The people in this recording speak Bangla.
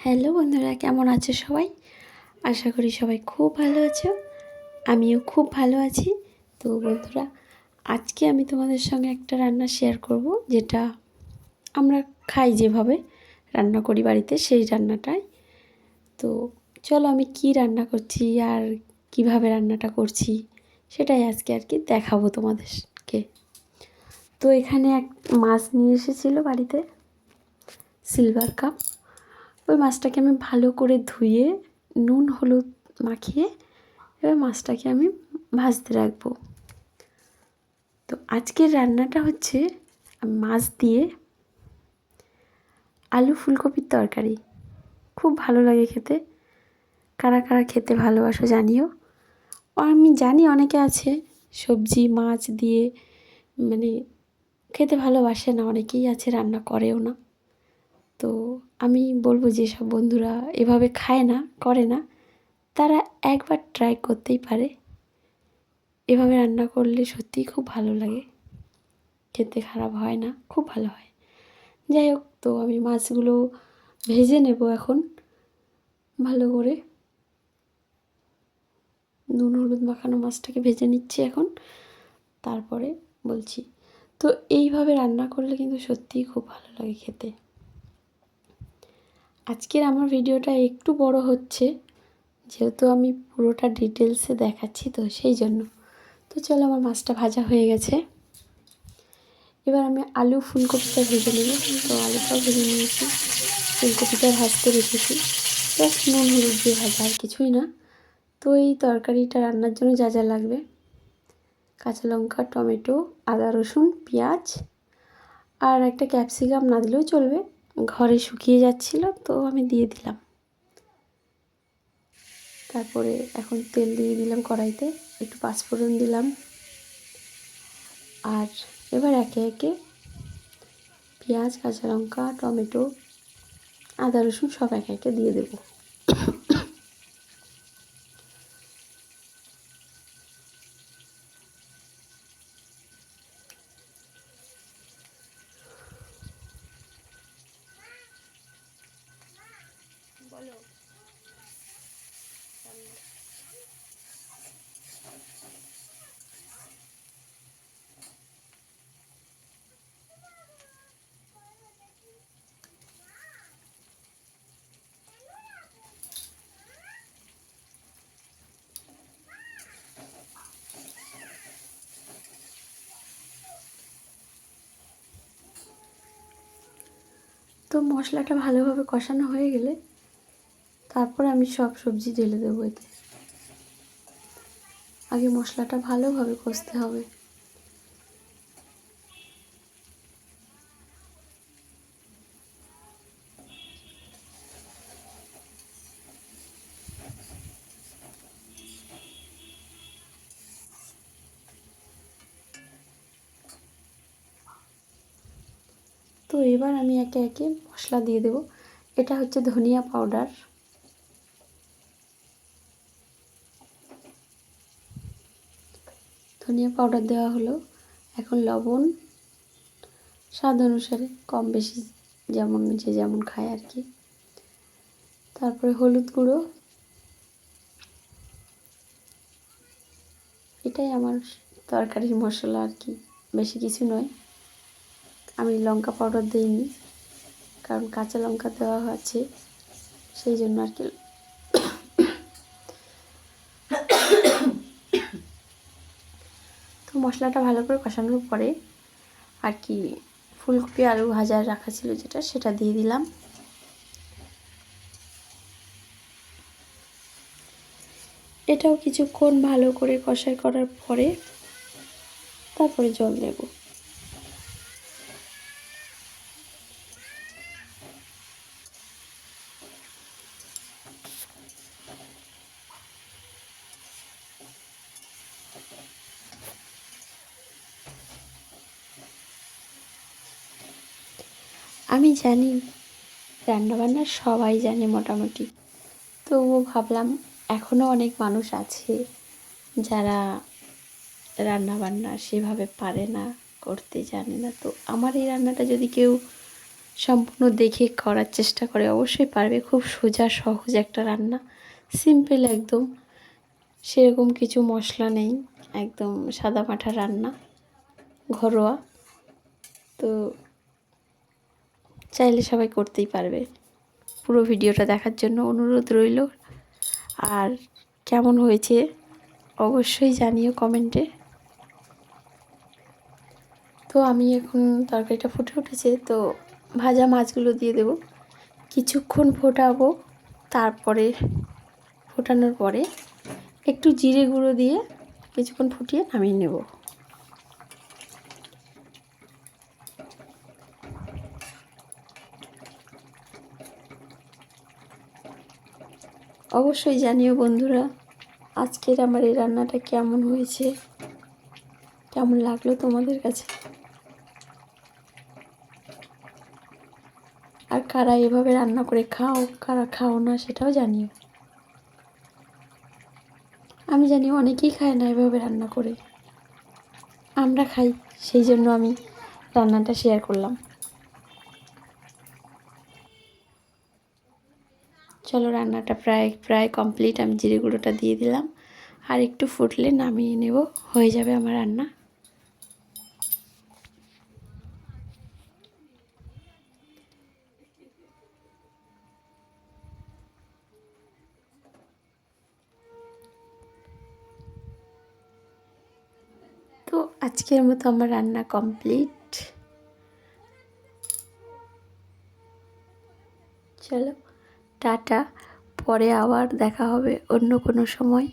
হ্যালো বন্ধুরা, কেমন আছো সবাই? আশা করি সবাই খুব ভালো আছো। আমিও খুব ভালো আছি। তো বন্ধুরা, আজকে আমি তোমাদের সঙ্গে একটা রান্না শেয়ার করব, যেটা আমরা খাই, যেভাবে রান্না করি বাড়িতে, সেই রান্নাটাই। তো চলো, আমি কি রান্না করছি আর কিভাবে রান্নাটা করছি সেটাই আজকে আর কি দেখাবো তোমাদেরকে। তো এখানে এক মাছ নিয়ে এসেছিলো বাড়িতে, সিলভার কাপ। ওই মাছটাকে আমি ভালো করে ধুয়ে নুন হলুদ মাখিয়ে এবার মাছটাকে আমি ভাজতে রাখবো। তো আজকের রান্নাটা হচ্ছে মাছ দিয়ে আলু ফুলকপির তরকারি। খুব ভালো লাগে খেতে। কারা কারা খেতে ভালোবাসো জানিও। আমি জানি অনেকে আছে সবজি মাছ দিয়ে মানে খেতে ভালোবাসে না, অনেকেই আছে রান্না করেও না। তো আমি বলবো, যেসব বন্ধুরা এভাবে খায় না, করে না, তারা একবার ট্রাই করতেই পারে। এভাবে রান্না করলে সত্যিই খুব ভালো লাগে, খেতে খারাপ হয় না, খুব ভালো হয়। যাই হোক, তো আমি মাছগুলো ভেজে নেব এখন ভালো করে। নুন হলুদ মাখানো মাছটাকে ভেজে নিচ্ছি এখন, তারপরে বলছি। তো এইভাবে রান্না করলে কিন্তু সত্যিই খুব ভালো লাগে খেতে। আজকের আমার ভিডিওটা একটু বড় হচ্ছে, যেহেতু আমি পুরোটা ডিটেলসে দেখাচ্ছি, তো সেই জন্য। তো চলো, আমার মাছটা ভাজা হয়ে গেছে। এবার আমি আলু ফুলকপিটা ভেজে নেব। তো আলুটাও ভেজে নিয়েছি, ফুলকপিটা ভাজতে রেখেছি। জাস্ট নুন হলুদ দিয়ে ভাজা, আর কিছুই না। তো এই তরকারিটা রান্নার জন্য যা যা লাগবে: কাঁচা লঙ্কা, টমেটো, আদা রসুন, পেঁয়াজ, আর একটা ক্যাপসিকাম না দিলেও চলবে, ঘরে শুকিয়ে যাচ্ছিলো তো আমি দিয়ে দিলাম। তারপরে এখন তেল দিয়ে দিলাম কড়াইতে, একটু পাঁচফোড়ন দিলাম। আর এবার একে একে পেঁয়াজ, কাঁচা লঙ্কা, টমেটো, আদা রসুন সব একে একে দিয়ে দেবো। বলো। তো মশলাটা ভালোভাবে কষানো হয়ে গেলে তারপর আমি সব সবজি ঢেলে দেবো এতে। আগে মশলাটা ভালোভাবে কষতে হবে। তো এবার আমি একে একে মশলা দিয়ে দেবো। এটা হচ্ছে ধনিয়া পাউডার, ধনিয়া পাউডার দেওয়া হলো। এখন লবণ স্বাদ অনুসারে, কম বেশি যেমন যে যেমন খায় আর কি। তারপরে হলুদ গুঁড়ো, এটাই আমার তরকারির মশলা আর কি, বেশি কিছু নয়। আমি লঙ্কা পাউডার দিইনি, কারণ কাঁচা লঙ্কা দেওয়া আছে, সেই জন্য আর কি। তো মশলাটা ভালো করে কষানোর পরে আর কি ফুলকপি আলু ভাজা রাখা ছিল যেটা, সেটা দিয়ে দিলাম। এটাও কিছুক্ষণ ভালো করে কষাই করার পরে তারপরে জল দেব। আমি জানি রান্নাবান্না সবাই জানে মোটামুটি, তবুও ভাবলাম এখনও অনেক মানুষ আছে যারা রান্নাবান্না সেভাবে পারে না, করতে জানে না। তো আমার এই রান্নাটা যদি কেউ সম্পূর্ণ দেখে করার চেষ্টা করে অবশ্যই পারবে। খুব সোজা সহজ একটা রান্না, সিম্পল একদম, সেরকম কিছু মশলা নেই, একদম সাদামাটা রান্না, ঘরোয়া। তো চাইলে সবাই করতেই পারবে। পুরো ভিডিওটা দেখার জন্য অনুরোধ রইল। আর কেমন হয়েছে অবশ্যই জানিও কমেন্টে। তো আমি এখন তরকারিটা ফুটে উঠেছে, তো ভাজা মাছগুলো দিয়ে দেব, কিছুক্ষণ ফোটাবো। তারপরে ফোটানোর পরে একটু জিরে গুঁড়ো দিয়ে কিছুক্ষণ ফুটিয়ে নামিয়ে নেব। অবশ্যই জানিও বন্ধুরা আজকের আমার এই রান্নাটা কেমন হয়েছে, কেমন লাগলো তোমাদের কাছে, আর কারা এভাবে রান্না করে খাও, কারা খাও না সেটাও জানিও। আমি জানি অনেকেই খায় না এভাবে রান্না করে, আমরা খাই, সেই জন্য আমি রান্নাটা শেয়ার করলাম। চলো, রান্নাটা প্রায় প্রায় কমপ্লিট। আমি জিরে গুঁড়োটা দিয়ে দিলাম, আর একটু ফুটলে নামিয়ে নেব, হয়ে যাবে আমার রান্না। তো আজকের মতো আমার রান্না কমপ্লিট। চলো টাটা, পরে আবার দেখা হবে অন্য কোনো সময়।